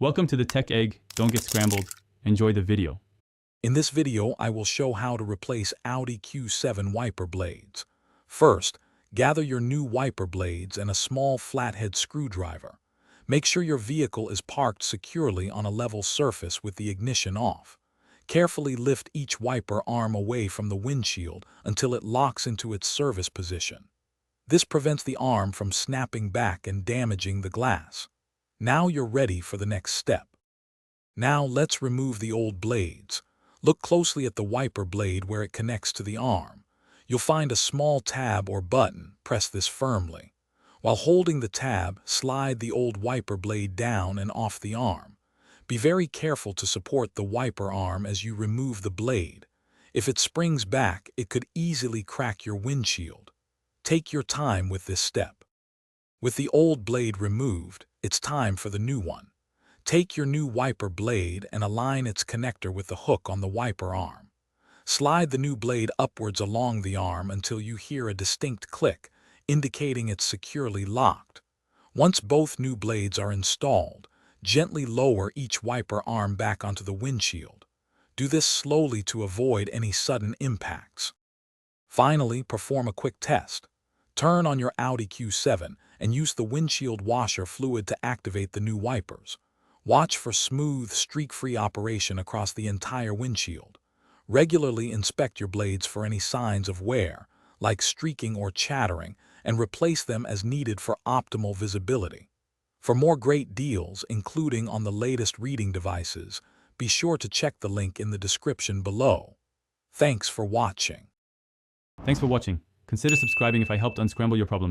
Welcome to the Tech Egg. Don't get scrambled. Enjoy the video. In this video, I will show how to replace Audi Q7 wiper blades. First, gather your new wiper blades and a small flathead screwdriver. Make sure your vehicle is parked securely on a level surface with the ignition off. Carefully lift each wiper arm away from the windshield until it locks into its service position. This prevents the arm from snapping back and damaging the glass. Now you're ready for the next step. Now let's remove the old blades. Look closely at the wiper blade where it connects to the arm. You'll find a small tab or button. Press this firmly. While holding the tab, slide the old wiper blade down and off the arm. Be very careful to support the wiper arm as you remove the blade. If it springs back, it could easily crack your windshield. Take your time with this step. With the old blade removed, it's time for the new one. Take your new wiper blade and align its connector with the hook on the wiper arm. Slide the new blade upwards along the arm until you hear a distinct click, indicating it's securely locked. Once both new blades are installed, gently lower each wiper arm back onto the windshield. Do this slowly to avoid any sudden impacts. Finally, perform a quick test. Turn on your Audi Q7 and use the windshield washer fluid to activate the new wipers. Watch for smooth, streak-free operation across the entire windshield. Regularly inspect your blades for any signs of wear, like streaking or chattering, and replace them as needed for optimal visibility. For more great deals, including on the latest reading devices, be sure to check the link in the description below. Thanks for watching. Thanks for watching. Consider subscribing if I helped unscramble your problems.